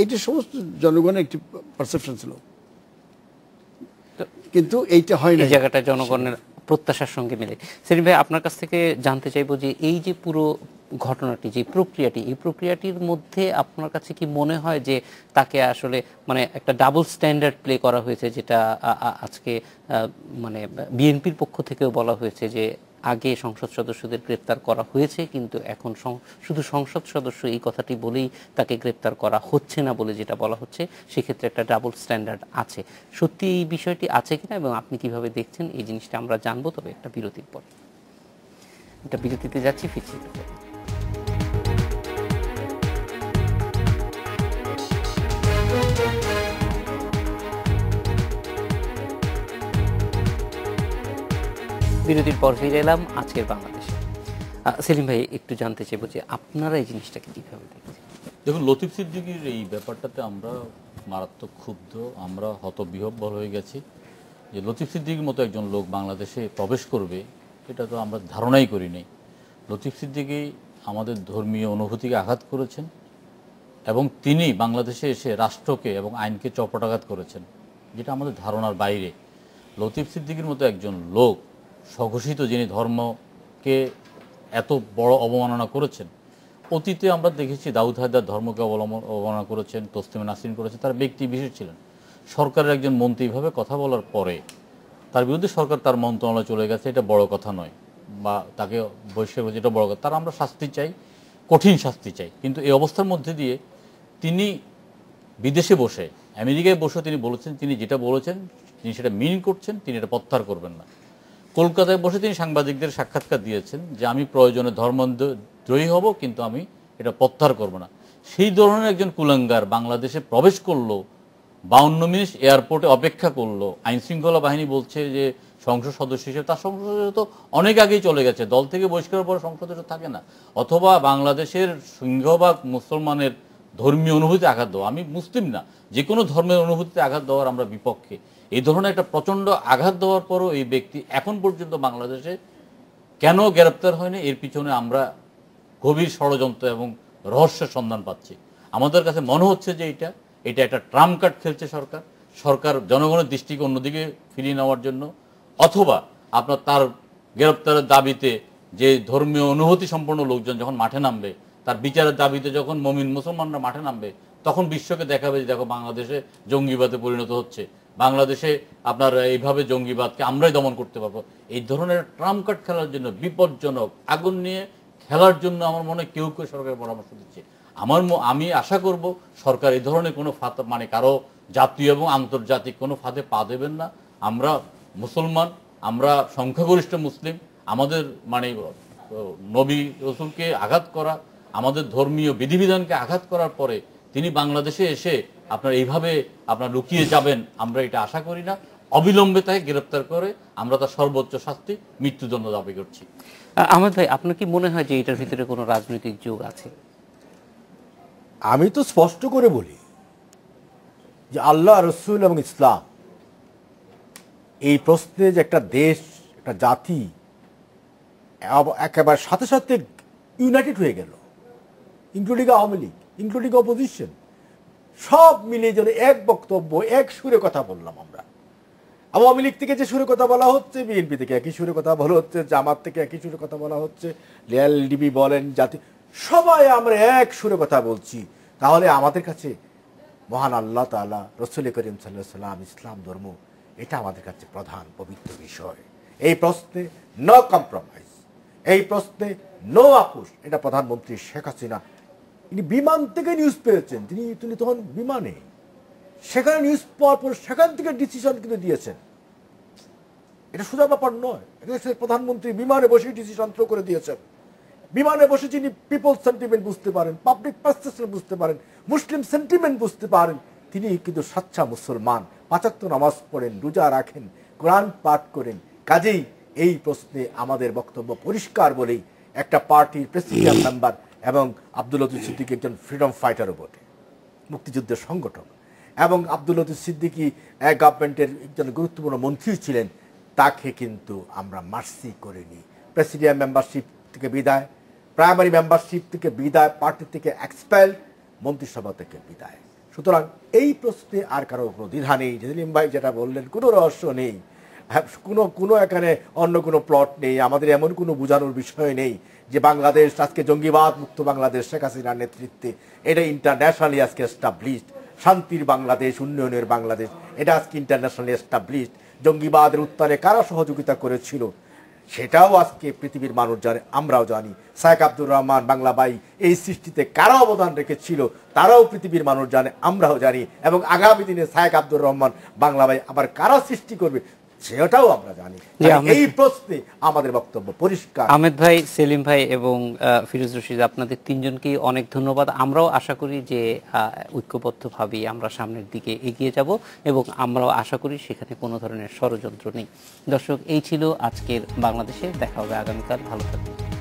এইটা সমস্ত জনগণের একটি পারসেপশন ছিল, কিন্তু এইটা হয় না। এই জায়গাটা জনগণের প্রত্যাশার সঙ্গে মিলে। সেলিম ভাই, আপনার কাছ থেকে জানতে চাইবো যে এই যে পুরো ঘটনাটি, যে প্রক্রিয়াটি, এই প্রক্রিয়াটির মধ্যে আপনার কাছে কি মনে হয় যে তাকে আসলে মানে একটা ডাবল স্ট্যান্ডার্ড প্লে করা হয়েছে, যেটা আজকে মানে বিএনপির পক্ষ থেকেও বলা হয়েছে যে আগে সংসদ সদস্যদের গ্রেপ্তার করা হয়েছে, কিন্তু এখন শুধু সংসদ সদস্য এই কথাটি বলেই তাকে গ্রেপ্তার করা হচ্ছে না বলে যেটা বলা হচ্ছে, সেক্ষেত্রে একটা ডাবল স্ট্যান্ডার্ড আছে। সত্যি এই বিষয়টি আছে কিনা এবং আপনি কিভাবে দেখছেন এই জিনিসটা আমরা জানবো, তবে একটা বিরতির পর। একটা বিরতিতে যাচ্ছি, ফিরছি। বিরতির পর ফিরে এলাম আজকের বাংলাদেশে। সেলিম ভাই, একটু জানতে চাইবো যে আপনারা এই জিনিসটাকে কিভাবে দেখছেন? দেখুন, লতিফ সিদ্দিকীর এই ব্যাপারটাতে আমরা মারাত্মক ক্ষুব্ধ, আমরা হতবিহ্বল হয়ে গেছি। যে লতিফ সিদ্দিকীর মতো একজন লোক বাংলাদেশে প্রবেশ করবে, এটা তো আমরা ধারণাই করি নাই। লতিফ সিদ্দিকী আমাদের ধর্মীয় অনুভূতিকে আঘাত করেছেন এবং তিনি বাংলাদেশে এসে রাষ্ট্রকে এবং আইনকে চপটাঘাত করেছেন, যেটা আমাদের ধারণার বাইরে। লতিফ সিদ্দিকীর মতো একজন লোক, স্বঘোষিত, যিনি ধর্মকে এত বড় অবমাননা করেছেন। অতীতে আমরা দেখেছি দাউদ হায়দার ধর্মকে অবমাননা করেছেন, তসলিমা নাসরিন করেছেন, তার ব্যক্তি বিশেষ ছিলেন। সরকারের একজন মন্ত্রী ভাবে কথা বলার পরে তার বিরুদ্ধে সরকার তার মন্ত্রণালয়ে চলে গেছে, এটা বড় কথা নয়, বা তাকে বহিষ্কার করেছে, এটা বড় কথা। তার আমরা শাস্তি চাই, কঠিন শাস্তি চাই। কিন্তু এই অবস্থার মধ্যে দিয়ে তিনি বিদেশে বসে, আমেরিকায় বসে তিনি বলেছেন, তিনি যেটা বলেছেন তিনি সেটা মিন করছেন, তিনি এটা প্রত্যাহার করবেন না। কলকাতায় বসে তিনি সাংবাদিকদের সাক্ষাৎকার দিয়েছেন যে আমি প্রয়োজনে ধর্মদ্রোহী হব, কিন্তু আমি এটা প্রত্যাহার করব না। সেই ধরনের একজন কুলাঙ্গার বাংলাদেশে প্রবেশ করলো, 52 মিনিট এয়ারপোর্টে অপেক্ষা করলো। আইনশৃঙ্খলা বাহিনী বলছে যে সংসদ সদস্য হিসেবে, তার সংসদ সদস্য তো অনেক আগেই চলে গেছে, দল থেকে বহিষ্কারের পর সংসদ সদস্য থাকে না। অথবা বাংলাদেশের সিংহভাগ মুসলমানের ধর্মীয় অনুভূতি আঘাত দেওয়া, আমি মুসলিম না, যে কোনো ধর্মের অনুভূতিতে আঘাত দেওয়ার আমরা বিপক্ষে। এই ধরনের একটা প্রচণ্ড আঘাত দেওয়ার পরও এই ব্যক্তি এখন পর্যন্ত বাংলাদেশে কেন গ্রেপ্তার হয়নি, এর পিছনে আমরা গভীর ষড়যন্ত্র এবং রহস্যের সন্ধান পাচ্ছি। আমাদের কাছে মনে হচ্ছে যে এটা একটা ট্রাম্প কার্ড খেলছে সরকার জনগণের দৃষ্টিকে অন্যদিকে ফিরিয়ে নেওয়ার জন্য, অথবা আপনার তার গ্রেপ্তারের দাবিতে যে ধর্মীয় অনুভূতি সম্পন্ন লোকজন যখন মাঠে নামবে, তার বিচারের দাবিতে যখন মুমিন মুসলমানরা মাঠে নামবে, তখন বিশ্বকে দেখাবে যে দেখো বাংলাদেশে জঙ্গিবাদে পরিণত হচ্ছে, বাংলাদেশে আপনার এইভাবে জঙ্গিবাদকে আমরাই দমন করতে পারবো। এই ধরনের ট্রাম্প কার্ড খেলার জন্য, বিপজ্জনক আগুন নিয়ে খেলার জন্য আমার মনে হয় কেউ কেউ সরকারের পরামর্শ দিচ্ছে। আমি আশা করব সরকার এই ধরনের কোনো মানে কারো জাতীয় এবং আন্তর্জাতিক কোনো ফাঁদে পা দেবেন না। আমরা মুসলমান, আমরা সংখ্যাগরিষ্ঠ মুসলিম, আমাদের মানে নবী রসুলকে আঘাত করা, আমাদের ধর্মীয় বিধিবিধানকে আঘাত করার পরে তিনি বাংলাদেশে এসে আপনার এইভাবে আপনার লুকিয়ে যাবেন, আমরা এটা আশা করি না। অবিলম্বে তাকে গ্রেপ্তার করে আমরা তার সর্বোচ্চ শাস্তি, মৃত্যুদণ্ড দাবি করছি। আহমেদ ভাই, আপনার কি মনে হয় যে এটার ভিতরে কোনো রাজনৈতিক যোগ আছে? আমি তো স্পষ্ট করে বলি যে আল্লাহ, রসুল এবং ইসলাম, এই প্রশ্নে যে একটা দেশ, একটা জাতি একেবারে সাথে সাথে ইউনাইটেড হয়ে গেল, including Awami League, including opposition, সব মিলে যেন এক বক্তব্য, এক সুরে কথা বললাম আমরা। আওয়ামী লীগ থেকে যে সুরে কথা বলা হচ্ছে, বিএনপি থেকে একই সুরে কথা বলা হচ্ছে, জামাত থেকে একই সুরে কথা বলা হচ্ছে, এলডিবি বলেন, জাতি, সবাই আমরা এক সুরে কথা বলছি। তাহলে আমাদের কাছে মহান আল্লাহ তাআলা, রসুল করিম সাল্লাল্লাহু আলাইহি ওয়াসাল্লাম, ইসলাম ধর্ম, এটা আমাদের কাছে প্রধান পবিত্র বিষয়। এই প্রশ্নে নো কম্প্রোমাইজ, এই প্রশ্নে নো আপোষ। এটা প্রধানমন্ত্রী শেখ হাসিনা, তিনি বিমান থেকে নিউজ পেয়েছেন, তিনি তখন বিমানে, সেখানে নিউজ পাওয়ার পর সেখান থেকে ডিসিশন কিন্তু দিয়েছেন। এটা সোজা ব্যাপার নয়। প্রধানমন্ত্রী বিমানে বসে ডিসিশন থ্রো করে দিয়েছেন। বিমানে বসে যিনি পিপল সেন্টিমেন্ট বুঝতে পারেন, পাবলিক পারসেপশন বুঝতে পারেন, মুসলিম সেন্টিমেন্ট বুঝতে পারেন, তিনি কিন্তু সাচ্চা মুসলমান। ৫ ওয়াক্ত নামাজ পড়েন, রোজা রাখেন, কোরআন পাঠ করেন। কাজেই এই প্রশ্নে আমাদের বক্তব্য পরিষ্কার বলেই, একটা পার্টির প্রেসিডিয়াম মেম্বার এবং আব্দুল লতিফ সিদ্দিকী একজন ফ্রিডম ফাইটারও বটে, মুক্তিযুদ্ধের সংগঠক, এবং আব্দুল লতিফ সিদ্দিকী গভর্নমেন্টের একজন গুরুত্বপূর্ণ মন্ত্রী ছিলেন। তাকে কিন্তু আমরা মার্সি করিনি। প্রেসিডিয়াম মেম্বারশিপ থেকে বিদায়, প্রাইমারি মেম্বারশিপ থেকে বিদায়, পার্টি থেকে এক্সপেল, মন্ত্রিসভা থেকে বিদায়। সুতরাং এই প্রশ্নে আর কারো কোনো দ্বিধা নেই। সেলিম ভাই যেটা বললেন, কোনো রহস্য নেই, কোনো এখানে অন্য কোনো প্লট নেই, আমাদের এমন কোনো বোঝানোর বিষয় নেই যে বাংলাদেশ আজকে জঙ্গিবাদ মুক্ত বাংলাদেশ শেখ হাসিনার নেতৃত্বে, এটা ইন্টারন্যাশনালি আজকে এস্টাবলিশড, শান্তির বাংলাদেশ, উন্নয়নের বাংলাদেশ, এটা আজকে ইন্টারন্যাশনালি এস্টাবলিশড। জঙ্গিবাদের উত্থানে কারা সহযোগিতা করেছিল সেটাও আজকে পৃথিবীর মানুষ জানে, আমরাও জানি। শায়েখ আব্দুর রহমান বাংলা ভাই এই সৃষ্টিতে কারা অবদান রেখেছিল তারাও পৃথিবীর মানুষ জানে, আমরাও জানি। এবং আগামী দিনে শায়েখ আব্দুর রহমান বাংলা ভাই আবার কারা সৃষ্টি করবে সেটাও আমরা জানি। এই প্রশ্নে আমাদের বক্তব্য পরিষ্কার। আহমেদ ভাই, সেলিম ভাই এবং ফিরোজ রশিদ, আপনাদের তিনজনকেই অনেক ধন্যবাদ। আমরাও আশা করি যে ঐক্যবদ্ধভাবে আমরা সামনের দিকে এগিয়ে যাব এবং আমরাও আশা করি সেখানে কোনো ধরনের ষড়যন্ত্র নেই। দর্শক, এই ছিল আজকের বাংলাদেশে। দেখা হবে আগামীকাল। ভালো থাকবেন।